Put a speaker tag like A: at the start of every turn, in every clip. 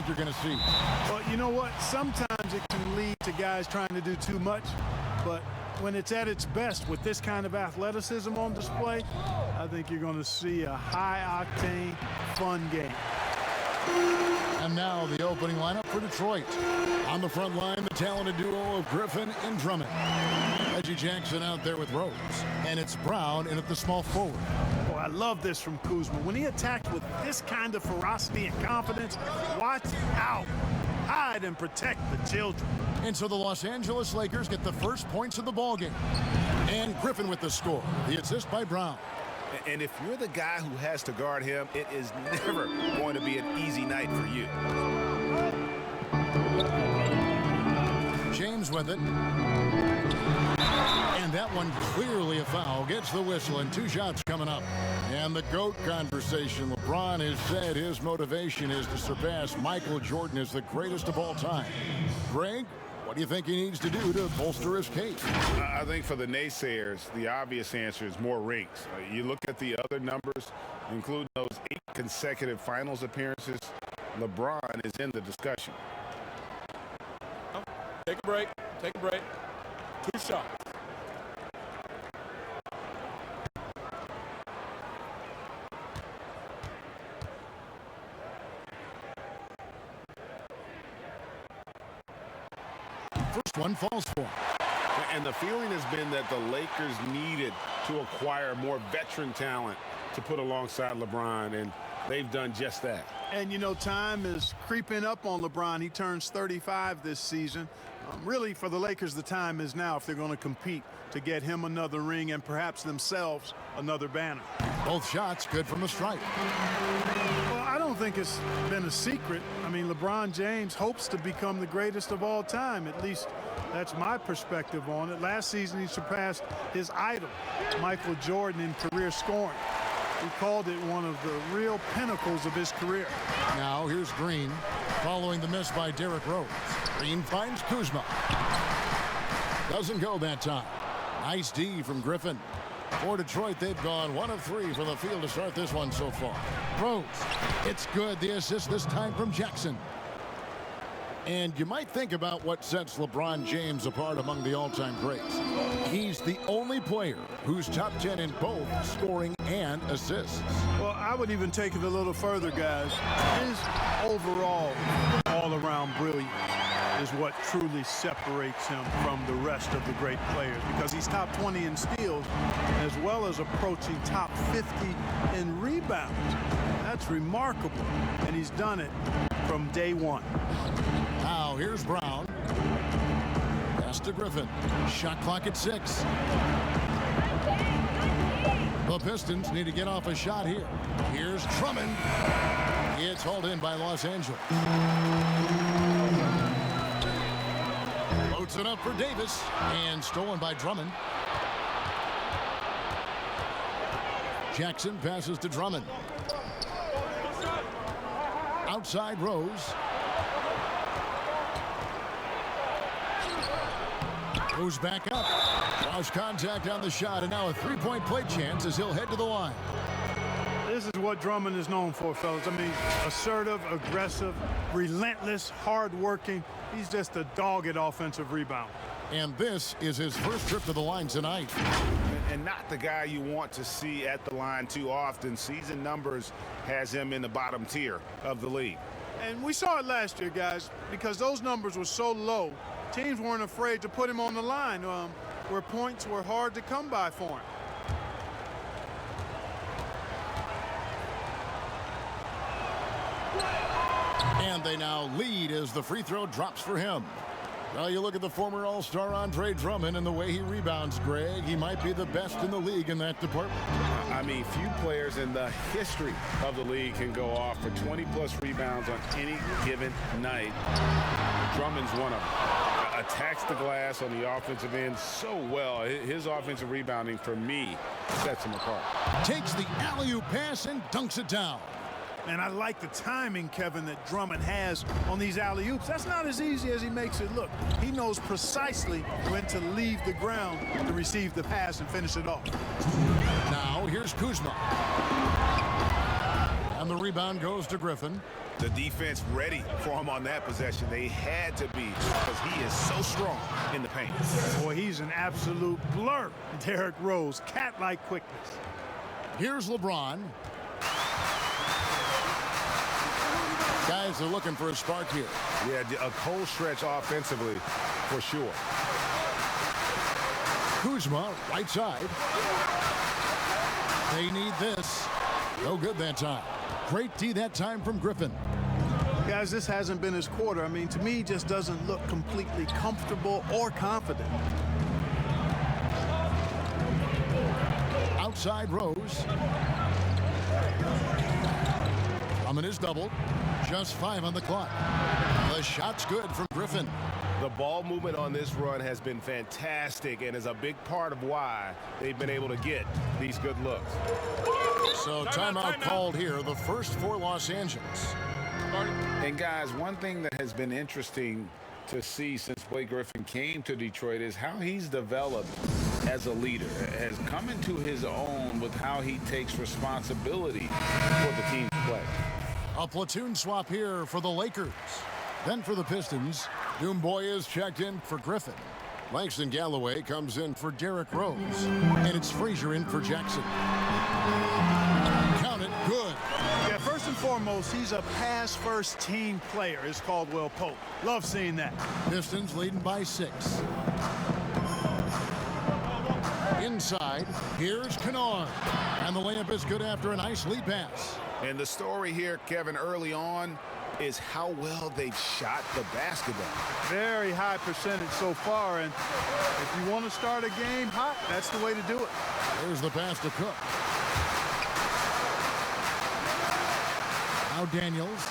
A: think you're going to see?
B: Well, you know what? Sometimes it can lead to guys trying to do too much, but when it's at its best with this kind of athleticism on display, I think you're going to see a high-octane, fun game.
A: And now the opening lineup for Detroit. On the front line, the talented duo of Griffin and Drummond. Reggie Jackson out there with Rose. And it's Brown in at the small forward.
B: Oh, I love this from Kuzma. When he attacks with this kind of ferocity and confidence, watch out. Hide and protect the children.
A: And so the Los Angeles Lakers get the first points of the ballgame. And Griffin with the score. The assist by Brown.
C: And if you're the guy who has to guard him, it is never going to be an easy night for you.
A: James with it. And that one clearly a foul. Gets the whistle and 2 shots coming up. And the GOAT conversation. LeBron has said his motivation is to surpass Michael Jordan as the greatest of all time. Greg, what do you think he needs to do to bolster his case?
C: I think for the naysayers, the obvious answer is more rings. You look at the other numbers, including those 8 consecutive finals appearances, LeBron is in the discussion.
D: Take a break. Take a break. 2 shots.
A: First one falls for.
C: And the feeling has been that the Lakers needed to acquire more veteran talent to put alongside LeBron, and they've done just that.
B: And, you know, time is creeping up on LeBron. He turns 35 this season. Really, for the Lakers, the time is now if they're going to compete to get him another ring and perhaps themselves another banner.
A: Both shots good from the stripe.
B: Well, I don't think it's been a secret. I mean, LeBron James hopes to become the greatest of all time. At least that's my perspective on it. Last season, he surpassed his idol, Michael Jordan, in career scoring. He called it one of the real pinnacles of his career.
A: Now here's Green, following the miss by Derrick Rose. Green finds Kuzma. Doesn't go that time. Nice D from Griffin. For Detroit, they've gone 1 of 3 from the field to start this one so far. Rose, it's good. The assist this time from Jackson. And you might think about what sets LeBron James apart among the all-time greats. He's the only player who's top 10 in both scoring and assists.
B: Well, I would even take it a little further, guys. His overall all-around brilliance is what truly separates him from the rest of the great players, because he's top 20 in steals as well as approaching top 50 in rebounds. That's remarkable, and he's done it from day one.
A: Now here's Brown. Pass to Griffin. Shot clock at 6. The Pistons need to get off a shot here. Here's Drummond. It's hauled in by Los Angeles. Loads it up for Davis. And stolen by Drummond. Jackson passes to Drummond. Outside Rose. Goes back up. Lost contact on the shot, and now a three-point play chance as he'll head to the line.
B: This is what Drummond is known for, fellas. I mean, assertive, aggressive, relentless, hard-working. He's just a dogged offensive rebounder.
A: And this is his first trip to the line tonight.
C: And not the guy you want to see at the line too often. Season numbers has him in the bottom tier of the league.
B: And we saw it last year, guys, because those numbers were so low. Teams weren't afraid to put him on the line where points were hard to come by for him.
A: And they now lead as the free throw drops for him. Well, you look at the former All-Star Andre Drummond and the way he rebounds, Greg. He might be the best in the league in that department.
C: I mean, few players in the history of the league can go off for 20-plus rebounds on any given night. Drummond's one of them. Attacks the glass on the offensive end so well. His offensive rebounding, for me, sets him apart.
A: Takes the alley-oop pass and dunks it down.
B: And I like the timing, Kevin, that Drummond has on these alley-oops. That's not as easy as he makes it look. He knows precisely when to leave the ground to receive the pass and finish it off.
A: Now here's Kuzma. And the rebound goes to Griffin.
C: The defense ready for him on that possession. They had to be because he is so strong in the paint.
B: Boy, he's an absolute blur. Derrick Rose, cat-like quickness.
A: Here's LeBron. Guys are looking for a spark here.
C: Yeah, a cold stretch offensively for sure.
A: Kuzma, right side. They need this. No good that time. Great D that time from Griffin.
B: Guys, this hasn't been his quarter. I mean, to me, he just doesn't look completely comfortable or confident.
A: Outside Rose. Drummond is doubled. Just 5 on the clock. The shot's good from Griffin.
C: The ball movement on this run has been fantastic and is a big part of why they've been able to get these good looks.
A: So timeout called here, the first for Los Angeles.
C: And guys, one thing that has been interesting to see since Blake Griffin came to Detroit is how he's developed as a leader, has come into his own with how he takes responsibility for the team's play.
A: A platoon swap here for the Lakers. Then for the Pistons, Doumbouya is checked in for Griffin. Langston Galloway comes in for Derrick Rose. And it's Frazier in for Jackson. Count it, good.
B: Yeah, first and foremost, he's a pass-first team player, is Caldwell Pope. Love seeing that.
A: Pistons leading by 6. Inside, here's Kennard. And the layup is good after a nice lead pass.
C: And the story here, Kevin, early on is how well they've shot the basketball.
B: Very high percentage so far, and if you want to start a game hot, that's the way to do it.
A: There's the pass to Cook. Now Daniels.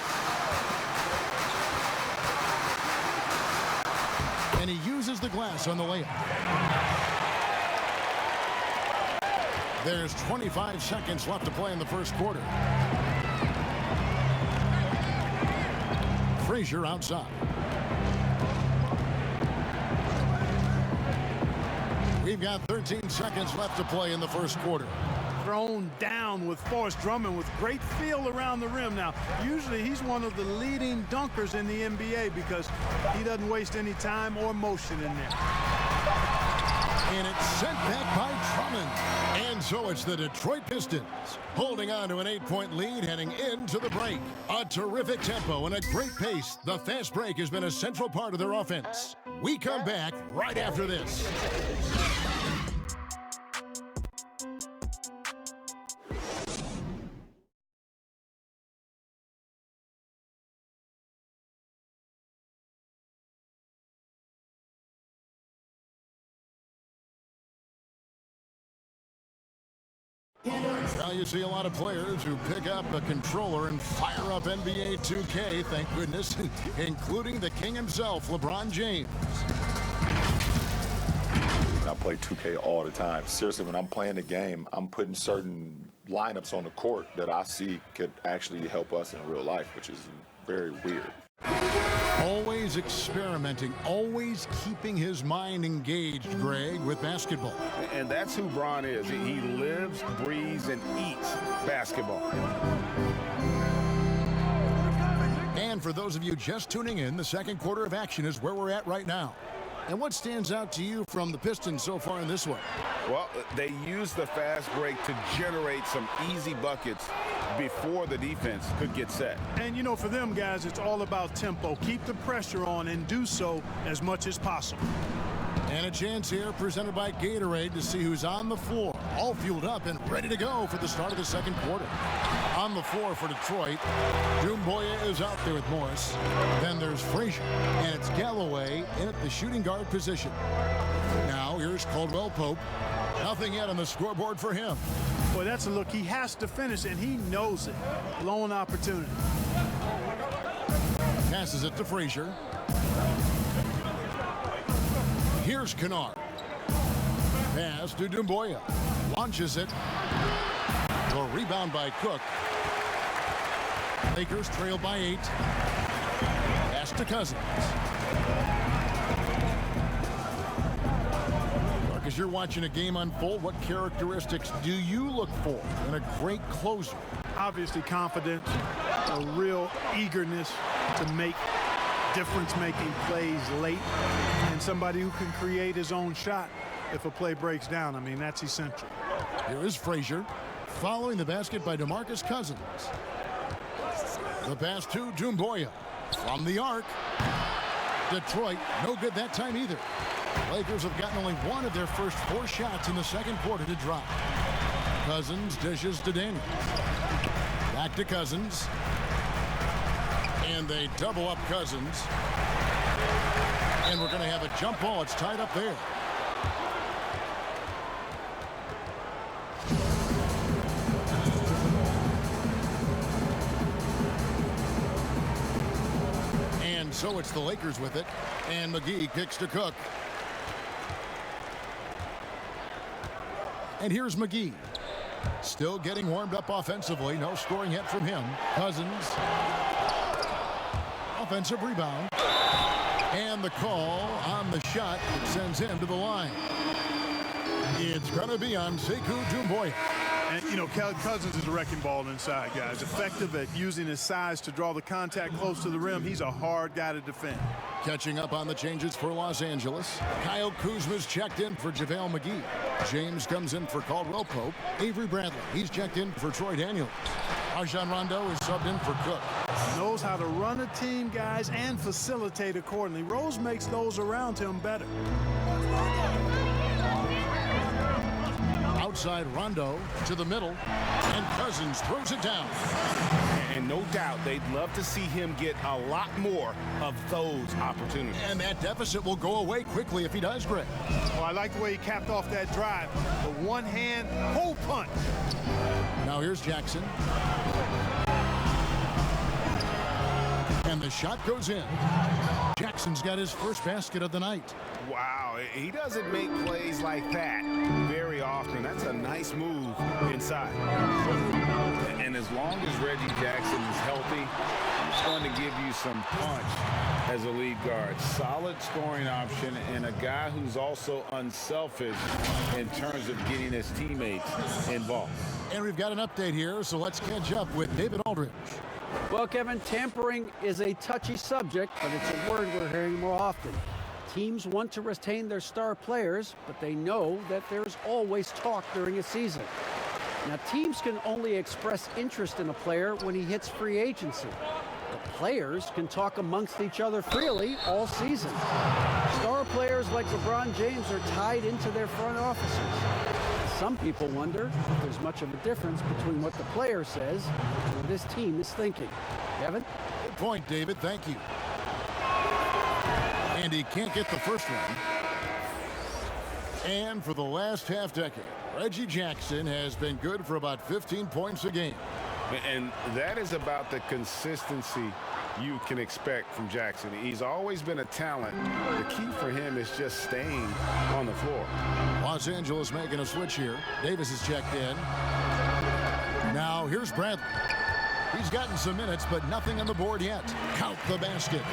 A: And he uses the glass on the layup. There's 25 seconds left to play in the first quarter. Frazier outside. We've got 13 seconds left to play in the first quarter.
B: Thrown down with force. Drummond with great feel around the rim. Now, usually he's one of the leading dunkers in the NBA because he doesn't waste any time or motion in there.
A: And it's sent back by Drummond. And so it's the Detroit Pistons holding on to an 8-point lead heading into the break. A terrific tempo and a great pace. The fast break has been a central part of their offense. We come back right after this. Now you see a lot of players who pick up a controller and fire up NBA 2K, thank goodness, including the king himself, LeBron James.
E: I play 2K all the time. Seriously, when I'm playing the game, I'm putting certain lineups on the court that I see could actually help us in real life, which is very weird.
A: Always experimenting, always keeping his mind engaged, Greg, with basketball.
C: And that's who Bron is. He lives, breathes, and eats basketball.
A: And for those of you just tuning in, the second quarter of action is where we're at right now. And what stands out to you from the Pistons so far in this one?
C: Well, they use the fast break to generate some easy buckets before the defense could get set.
B: And, you know, for them guys, it's all about tempo. Keep the pressure on and do so as much as possible.
A: And a chance here presented by Gatorade to see who's on the floor, all fueled up and ready to go for the start of the second quarter. On the floor for Detroit, Doumbouya is out there with Morris. Then there's Frazier, and it's Galloway in at the shooting guard position. Now here's Caldwell Pope. Nothing yet on the scoreboard for him.
B: Boy, that's a look he has to finish, and he knows it. Blown opportunity.
A: Passes it to Frazier. Here's Kennard. Pass to Doumbouya. Launches it. The rebound by Cook. Lakers trail by 8. Pass to Cousins. Mark, as you're watching a game unfold, what characteristics do you look for in a great closer?
B: Obviously confidence, a real eagerness to make difference-making plays late, and somebody who can create his own shot if a play breaks down. I mean, that's essential.
A: Here is Frazier, following the basket by DeMarcus Cousins. The pass to Doumbouya from the arc. Detroit, no good that time either. Lakers have gotten only one of their first 4 shots in the second quarter to drop. Cousins dishes to Daniels. Back to Cousins. And they double up Cousins. And we're going to have a jump ball. It's tied up there. And so it's the Lakers with it. And McGee kicks to Cook. And here's McGee. Still getting warmed up offensively. No scoring yet from him. Cousins. Offensive rebound. And the call on the shot sends him to the line. It's going to be on Sekou Doumbouya.
B: And, you know, Cousins is a wrecking ball inside, guys. Effective at using his size to draw the contact close to the rim. He's a hard guy to defend.
A: Catching up on the changes for Los Angeles. Kyle Kuzma's checked in for JaVale McGee. James comes in for Caldwell Pope. Avery Bradley, he's checked in for Troy Daniels. Rajon Rondo is subbed in for Cook.
B: Knows how to run a team, guys, and facilitate accordingly. Rose makes those around him better.
A: Outside Rondo to the middle, and Cousins throws it down.
C: And no doubt they'd love to see him get a lot more of those opportunities.
A: And that deficit will go away quickly if he does, Greg.
B: Well, I like the way he capped off that drive. The one-hand hole punch.
A: Now here's Jackson. And the shot goes in. Jackson's got his first basket of the night.
C: Wow, he doesn't make plays like that very often. That's a nice move inside. And as long as Reggie Jackson is healthy, he's going to give you some punch as a lead guard. Solid scoring option and a guy who's also unselfish in terms of getting his teammates involved.
A: And we've got an update here, so let's catch up with David Aldridge.
F: Well, Kevin, tampering is a touchy subject, but it's a word we're hearing more often. Teams want to retain their star players, but they know that there's always talk during a season. Now, teams can only express interest in a player when he hits free agency. The players can talk amongst each other freely all season. Star players like LeBron James are tied into their front offices. Some people wonder if there's much of a difference between what the player says and what his team is thinking. Kevin?
A: Good point, David. Thank you. And he can't get the first one. And for the last half decade, Reggie Jackson has been good for about 15 points a game.
C: And that is about the consistency you can expect from Jackson. He's always been a talent. The key for him is just staying on the floor.
A: Los Angeles making a switch here. Davis is checked in. Now here's Bradley. He's gotten some minutes, but nothing on the board yet. Count the basket.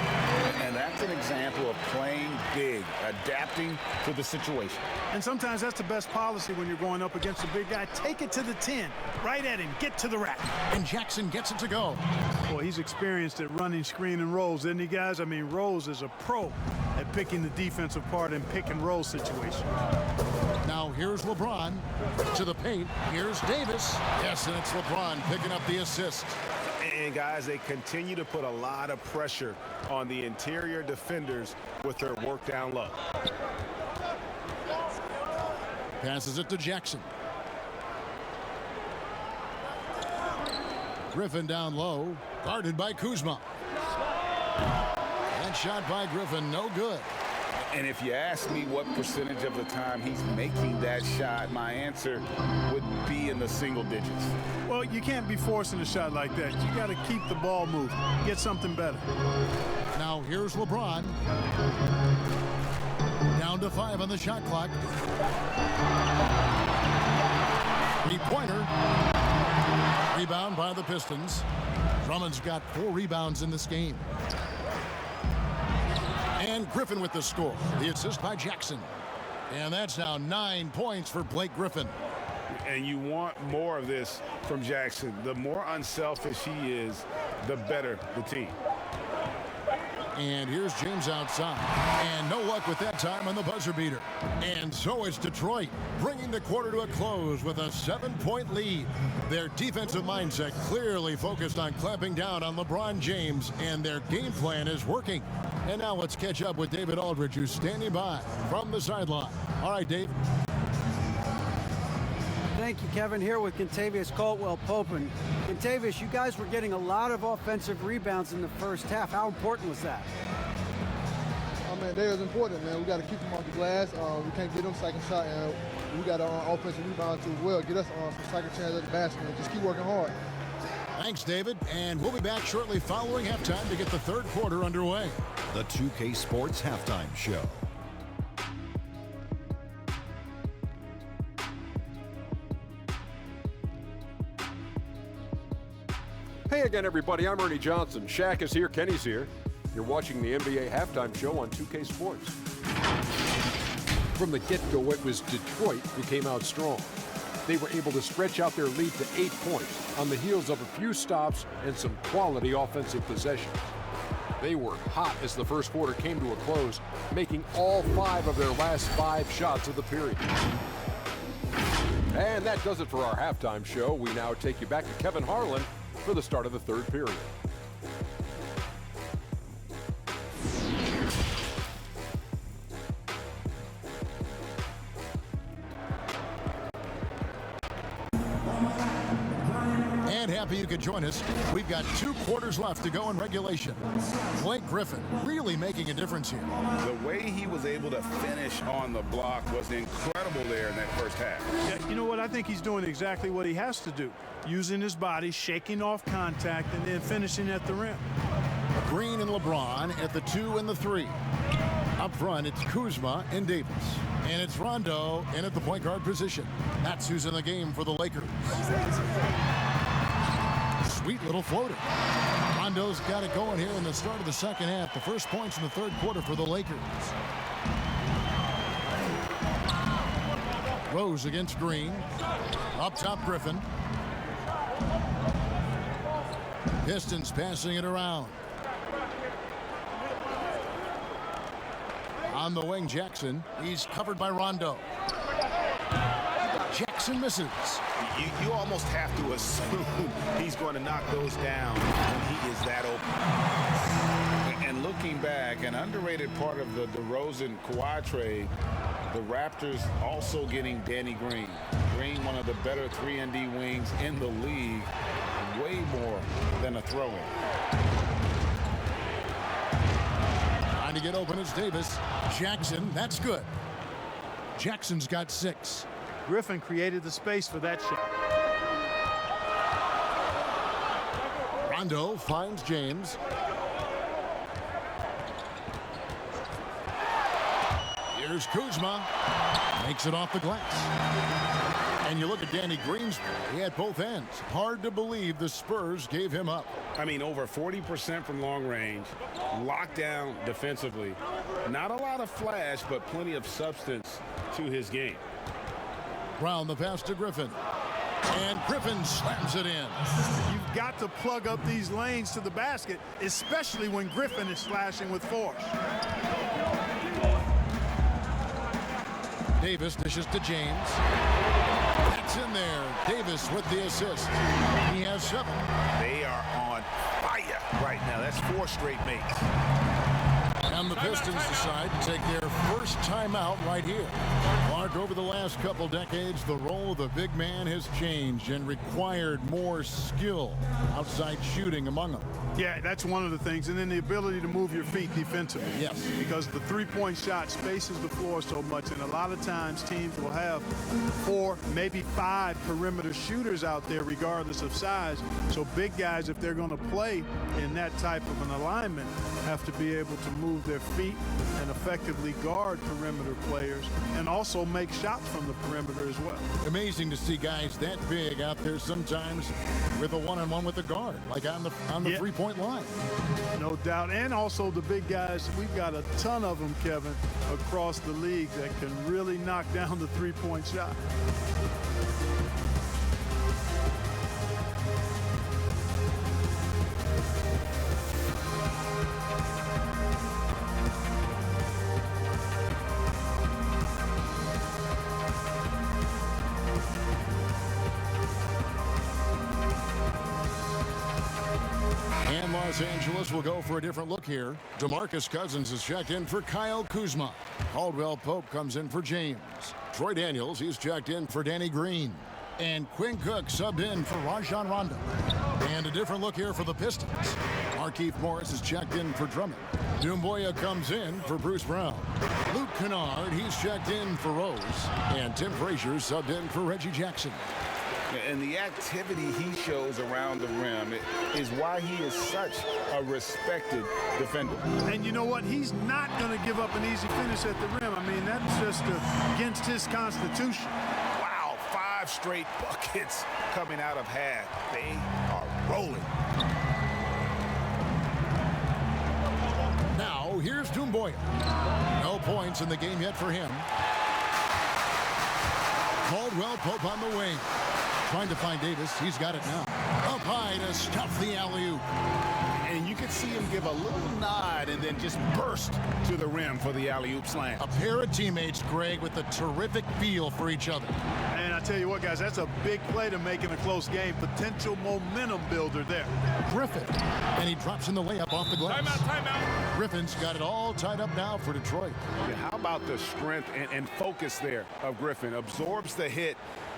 C: And that's an example of playing big, adapting to the situation.
B: And sometimes that's the best policy when you're going up against a big guy. Take it to the 10, right at him, get to the rack.
A: And Jackson gets it to go.
B: Boy, he's experienced at running screen and rolls, isn't he, guys? I mean, Rose is a pro at picking the defensive part in pick and roll situations.
A: Now here's LeBron to the paint. Here's Davis. Yes, and it's LeBron picking up the assist.
C: And guys, they continue to put a lot of pressure on the interior defenders with their work down low.
A: Passes it to Jackson. Griffin down low, guarded by Kuzma. That shot by Griffin, no good.
C: And if you ask me what percentage of the time he's making that shot, my answer would be in the single digits.
B: Well, you can't be forcing a shot like that. You got to keep the ball moving, get something better.
A: Now here's LeBron. Down to 5 on the shot clock. Three-pointer. Rebound by the Pistons. Drummond's got 4 rebounds in this game. And Griffin with the score. The assist by Jackson. And that's now 9 points for Blake Griffin.
C: And you want more of this from Jackson. The more unselfish he is, the better the team.
A: And here's James outside. And no luck with that time on the buzzer beater. And so it's Detroit, bringing the quarter to a close with a 7-point lead. Their defensive mindset clearly focused on clamping down on LeBron James, and their game plan is working. And now let's catch up with David Aldridge, who's standing by from the sideline. All right, Dave.
F: Thank you, Kevin. Here with Kentavious Caldwell-Pope. Kentavious, you guys were getting a lot of offensive rebounds in the first half. How important was that?
G: Oh, man, that is important, man. We got to keep them off the glass. We can't get them second shot, and we got our offensive rebound to well get us some second chance at the basket, and just keep working hard.
A: Thanks, David. And we'll be back shortly following halftime to get the third quarter underway.
H: The 2K Sports Halftime Show.
I: Hey again, everybody. I'm Ernie Johnson. Shaq is here. Kenny's here. You're watching the NBA Halftime Show on 2K Sports. From the get-go, it was Detroit who came out strong. They were able to stretch out their lead to 8 points on the heels of a few stops and some quality offensive possessions. They were hot as the first quarter came to a close, making all 5 of their last 5 shots of the period. And that does it for our halftime show. We now take you back to Kevin Harlan for the start of the third period.
A: And happy you could join us. We've got 2 quarters left to go in regulation. Blake Griffin really making a difference here.
C: The way he was able to finish on the block was incredible there in that first half.
B: Yeah, you know what? I think he's doing exactly what he has to do. Using his body, shaking off contact, and then finishing at the rim.
A: Green and LeBron at the 2 and the 3. Up front, it's Kuzma and Davis. And it's Rondo in at the point guard position. That's who's in the game for the Lakers. Sweet little floater. Rondo's got it going here in the start of the second half. The first points in the third quarter for the Lakers. Rose against Green. Up top, Griffin. Pistons passing it around. On the wing, Jackson. He's covered by Rondo. Jackson misses.
C: You almost have to assume he's going to knock those down when he is that open. And looking back, an underrated part of the DeRozan-Kawhi trade, the Raptors also getting Danny Green. Green, one of the better 3-and-D wings in the league, way more than a throw-in.
A: Trying to get open is Davis. Jackson, that's good. Jackson's got 6.
B: Griffin created the space for that shot.
A: Rondo finds James. Here's Kuzma. Makes it off the glass. And you look at Danny Green's play at both ends. Hard to believe the Spurs gave him up.
C: I mean, over 40% from long range, locked down defensively. Not a lot of flash, but plenty of substance to his game.
A: Brown the pass to Griffin. And Griffin slams it in.
B: You've got to plug up these lanes to the basket, especially when Griffin is slashing with force.
A: Davis dishes to James. That's in there. Davis with the assist. He has 7.
C: They are on fire right now. That's 4 straight makes.
A: And the Pistons decide to take their first timeout right here. Mark, over the last couple decades, the role of the big man has changed and required more skill outside shooting among them.
B: Yeah, that's one of the things. And then the ability to move your feet defensively.
A: Yes.
B: Because the three-point shot spaces the floor so much. And a lot of times teams will have 4, maybe 5 perimeter shooters out there regardless of size. So big guys, if they're going to play in that type of an alignment, have to be able to move their feet and effectively guard perimeter players and also make shots from the perimeter as well.
A: Amazing to see guys that big out there sometimes with a one-on-one with the guard, like on the
B: Yeah.
A: three-point line.
B: No doubt. And also the big guys, we've got a ton of them, Kevin, across the league that can really knock down the three-point shot.
A: Los Angeles will go for a different look here. DeMarcus Cousins is checked in for Kyle Kuzma. Caldwell Pope comes in for James. Troy Daniels, he's checked in for Danny Green. And Quinn Cook subbed in for Rajon Rondo. And a different look here for the Pistons. Markieff Morris is checked in for Drummond. Doumbouya comes in for Bruce Brown. Luke Kennard, he's checked in for Rose. And Tim Frazier subbed in for Reggie Jackson.
C: And the activity he shows around the rim is why he is such a respected defender.
B: And you know what? He's not going to give up an easy finish at the rim. I mean, that's just against his constitution.
C: Wow, 5 straight buckets coming out of half. They are rolling.
A: Now, here's Doumbouya. No points in the game yet for him. Caldwell Pope on the wing. Trying to find Davis. He's got it now. Up high to stuff the alley-oop.
C: And you could see him give a little nod and then just burst to the rim for the alley-oop slam.
A: A pair of teammates, Greg, with a terrific feel for each other.
B: And I tell you what, guys, that's a big play to make in a close game. Potential momentum builder there.
A: Griffin. And he drops in the layup off the glass.
D: Timeout.
A: Griffin's got it all tied up now for Detroit.
C: Yeah, how about the strength and focus there of Griffin? Absorbs the hit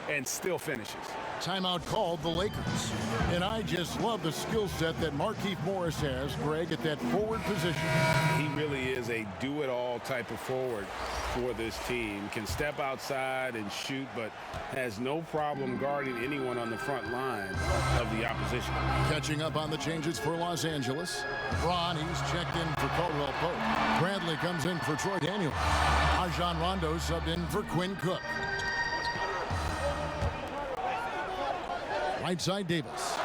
C: and still finishes.
A: Timeout called the Lakers. And I just love the skill set that Markieff Morris has, Greg, at that forward position.
C: He really is a do-it-all type of forward for this team. Can step outside and shoot, but has no problem guarding anyone on the front line of the opposition.
A: Catching up on the changes for Los Angeles. Braun, he's checked in for Caldwell Pope. Bradley comes in for Troy Daniels. Rajon Rondo subbed in for Quinn Cook. Right side Davis.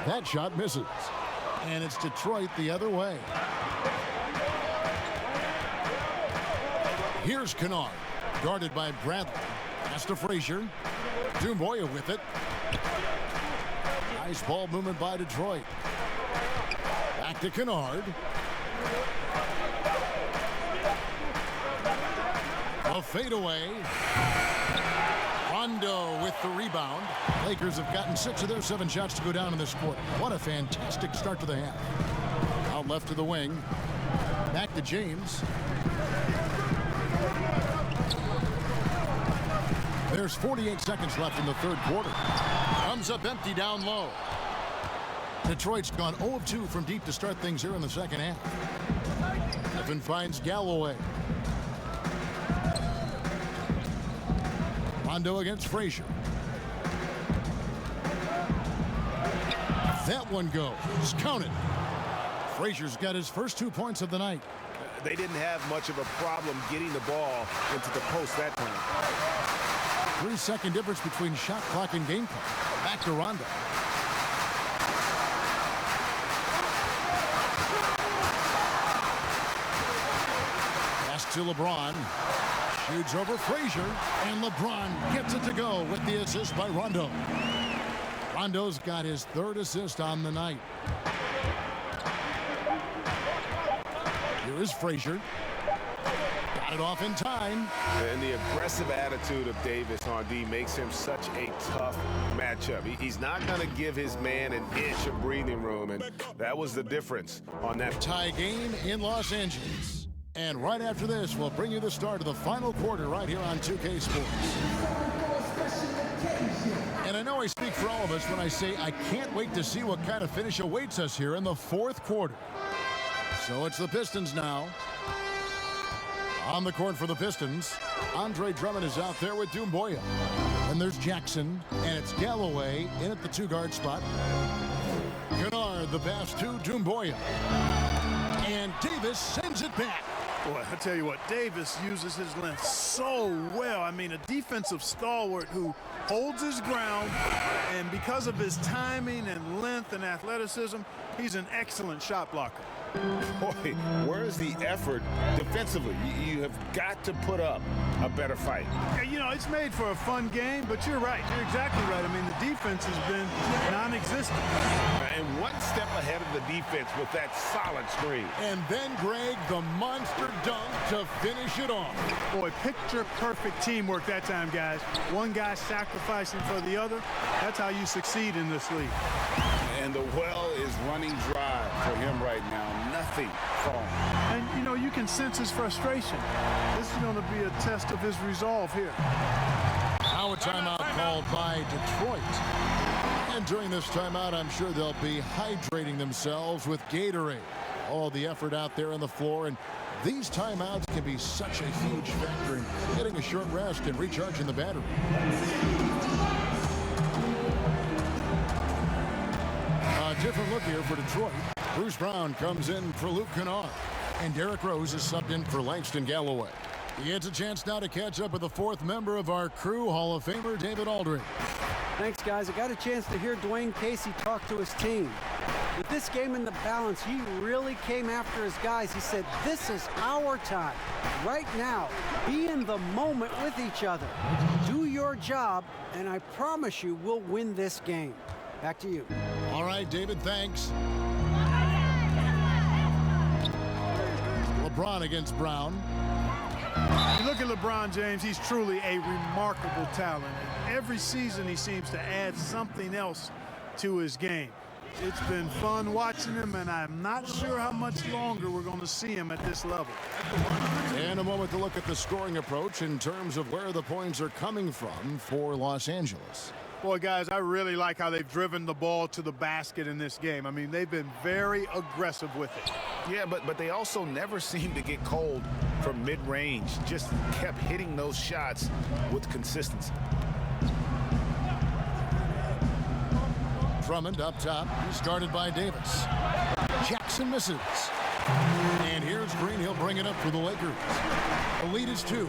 A: That shot misses. And it's Detroit the other way. Here's Kennard, guarded by Bradley. Pass to Frazier. Doumbouya with it. Nice ball movement by Detroit. Back to Kennard. A fadeaway. Rondo with the rebound. Lakers have gotten 6 of their 7 shots to go down in this quarter. What a fantastic start to the half. Out left to the wing. Back to James. There's 48 seconds left in the third quarter. Comes up empty down low. Detroit's gone 0 of 2 from deep to start things here in the second half. Griffin finds Galloway. Rondo against Frazier. That one goes. Counted. Frazier's got his first 2 points of the night.
C: They didn't have much of a problem getting the ball into the post that time.
A: 3-second difference between shot clock and game clock. Back to Rondo. Pass to LeBron. Shoots over Frazier, and LeBron gets it to go with the assist by Rondo. Rondo's got his 3rd assist on the night. Here is Frazier. Got it off in time.
C: And the aggressive attitude of Davis on D makes him such a tough matchup. He's not going to give his man an inch of breathing room, and that was the difference on that
A: tie game in Los Angeles. And right after this, we'll bring you the start of the final quarter right here on 2K Sports. And I know I speak for all of us when I say I can't wait to see what kind of finish awaits us here in the fourth quarter. So it's the Pistons now. On the court for the Pistons, Andre Drummond is out there with Doumbouya. And there's Jackson, and it's Galloway in at the 2-guard spot. Kennard, the pass to Doumbouya. And Davis sends it back.
B: Boy, I tell you what, Davis uses his length so well. I mean, a defensive stalwart who holds his ground, and because of his timing and length and athleticism, he's an excellent shot blocker.
C: Boy, where's the effort defensively? You have got to put up a better fight.
B: Yeah, you know, it's made for a fun game, but you're right. You're exactly right. I mean, the defense has been non-existent.
C: And one step ahead of the defense with that solid screen.
A: And then, Greg, the monster dunk to finish it off.
B: Boy, picture-perfect teamwork that time, guys. One guy sacrificing for the other. That's how you succeed in this league.
C: And the well is running dry for him right now. Nothing falling.
B: And, you know, you can sense his frustration. This is going to be a test of his resolve here.
A: Now a timeout called by Detroit. And during this timeout, I'm sure they'll be hydrating themselves with Gatorade. All the effort out there on the floor, and these timeouts can be such a huge factor in getting a short rest and recharging the battery. A different look here for Detroit. Bruce Brown comes in for Luke Kennard, and Derrick Rose is subbed in for Langston Galloway. He gets a chance now to catch up with the fourth member of our crew, Hall of Famer David Aldridge.
F: Thanks, guys. I got a chance to hear Dwayne Casey talk to his team. With this game in the balance, he really came after his guys. He said, this is our time. Right now, be in the moment with each other. Do your job, and I promise you we'll win this game. Back to you.
A: All right, David, thanks. LeBron against Brown.
B: You look at LeBron James, he's truly a remarkable talent. Every season he seems to add something else to his game. It's been fun watching him, and I'm not sure how much longer we're going to see him at this level.
A: And a moment to look at the scoring approach in terms of where the points are coming from for Los Angeles.
B: Boy, guys, I really like how they've driven the ball to the basket in this game. I mean, they've been very aggressive with it.
C: Yeah, but they also never seem to get cold from mid-range. Just kept hitting those shots with consistency.
A: Drummond up top. He's guarded by Davis. Jackson misses. And here's Green. He'll bring it up for the Lakers. The lead is 2.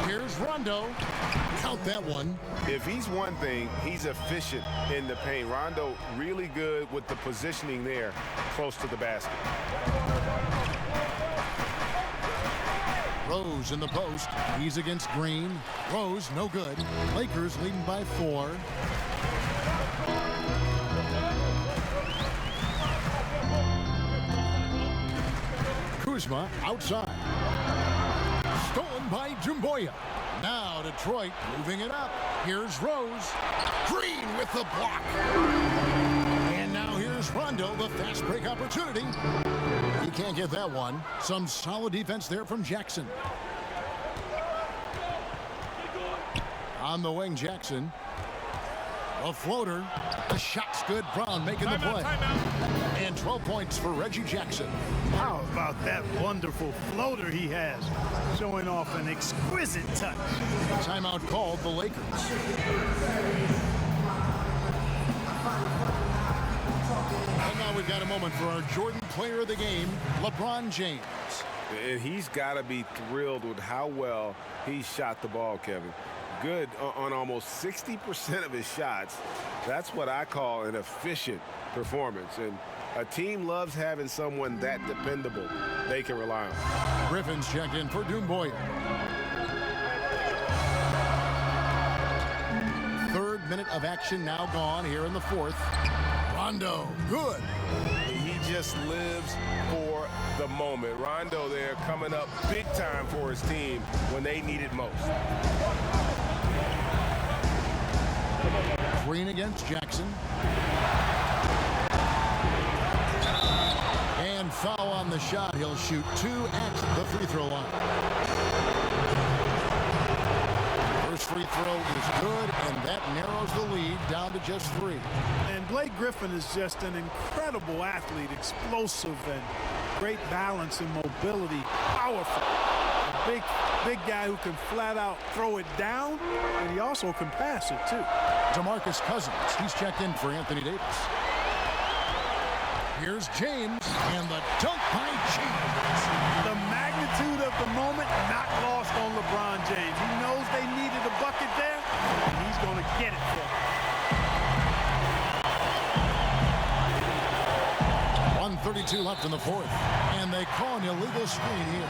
A: Here's Rondo. Count that one.
C: If he's one thing, he's efficient in the paint. Rondo really good with the positioning there close to the basket.
A: Rose in the post. He's against Green. Rose, no good. Lakers leading by 4. Kuzma outside. Stolen by Jumboya. Now Detroit moving it up. Here's Rose. Green with the block. And now here's Rondo, the fast break opportunity. He can't get that one. Some solid defense there from Jackson. On the wing, Jackson. A floater. The shot's good. Brown making the play. And 12 points for Reggie Jackson.
B: How about that wonderful floater he has, showing off an exquisite touch.
A: Timeout called the Lakers. And now we've got a moment for our Jordan player of the game, LeBron James.
C: And he's got to be thrilled with how well he shot the ball, Kevin. Good on almost 60% of his shots. That's what I call an efficient performance. And a team loves having someone that dependable they can rely on.
A: Griffin's checked in for Doumbouya. Third minute of action now gone here in the fourth. Rondo, good.
C: He just lives for the moment. Rondo there coming up big time for his team when they need it most.
A: Green against Jackson. And foul on the shot. He'll shoot 2 at the free throw line. First free throw is good, and that narrows the lead down to just 3.
B: And Blake Griffin is just an incredible athlete, explosive and great balance and mobility, powerful. A big guy who can flat out throw it down, and he also can pass it too.
A: DeMarcus Cousins, he's checked in for Anthony Davis. Here's James, and the dunk by James.
B: The magnitude of the moment not lost on LeBron James. He knows they needed a bucket there, and he's going to get it for them.
A: 1:32 left in the fourth, and they call an illegal screen here.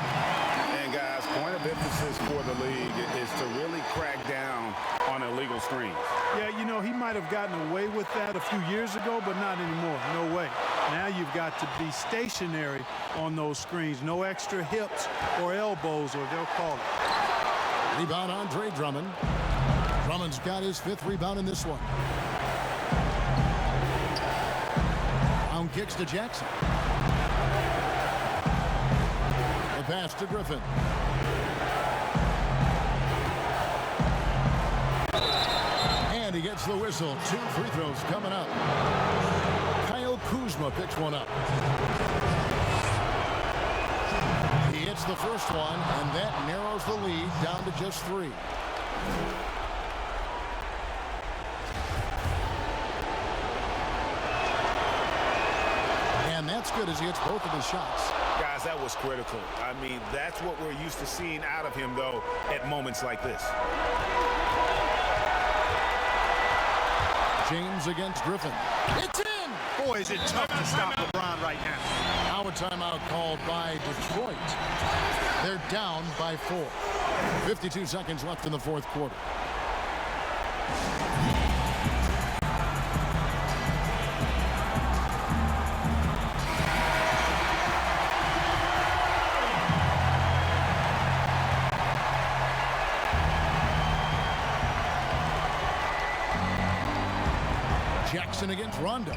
C: And guys, point of emphasis for the league is to really crack down on illegal screens.
B: Yeah, you know, he might have gotten away with that a few years ago, but not anymore. No way. Now you've got to be stationary on those screens. No extra hips or elbows, or they'll call it.
A: Rebound, Andre Drummond. Drummond's got his 5th rebound in this one. kicks to Jackson. The pass to Griffin. And he gets the whistle. 2 free throws coming up. Kyle Kuzma picks one up. He hits the first one, and that narrows the lead down to just 3. And that's good as he hits both of his shots.
C: Guys, that was critical. I mean, that's what we're used to seeing out of him, though, at moments like this.
A: James against Griffin. It's in!
B: Boy, is it tough to stop LeBron right now.
A: Now a timeout called by Detroit. They're down by 4. 52 seconds left in the fourth quarter. Jackson against Rondo.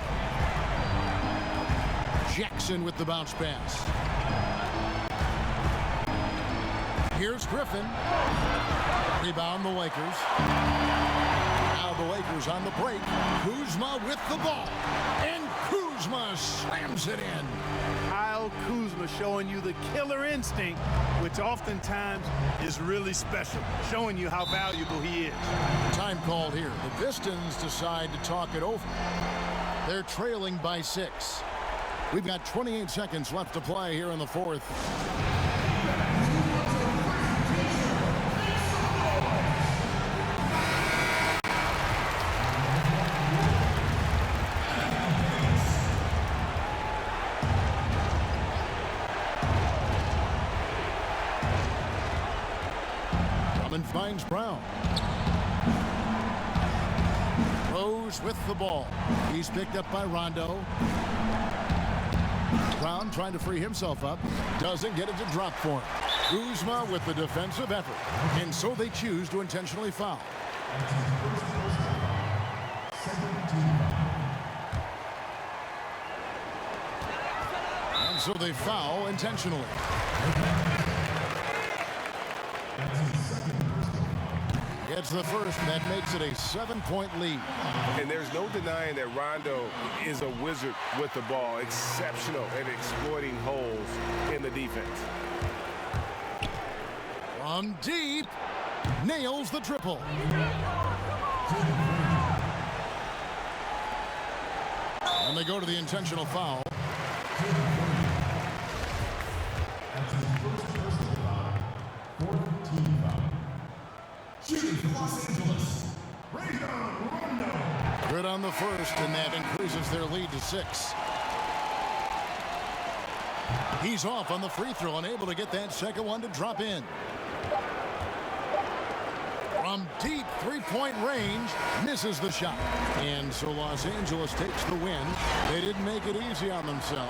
A: Jackson with the bounce pass. Here's Griffin. Rebound the Lakers. Now the Lakers on the break. Kuzma with the ball. And Kuzma slams it in.
B: Kyle Kuzma showing you the killer instinct, which oftentimes is really special, showing you how valuable he is.
A: Time called here. The Pistons decide to talk it over. They're trailing by 6. We've got 28 seconds left to play here in the fourth. Drummond finds Brown. Rose with the ball. He's picked up by Rondo. Brown trying to free himself up. Doesn't get it to drop for him. Kuzma with the defensive effort. And so they choose to intentionally foul. And so they foul intentionally. It's the first. That makes it a 7-point lead.
C: And there's no denying that Rondo is a wizard with the ball. Exceptional at exploiting holes in the defense.
A: From deep. Nails the triple. And they go to the intentional foul. Good on the first, and that increases their lead to 6. He's off on the free throw, unable to get that second one to drop in. From deep three-point range, misses the shot. And so Los Angeles takes the win. They didn't make it easy on themselves.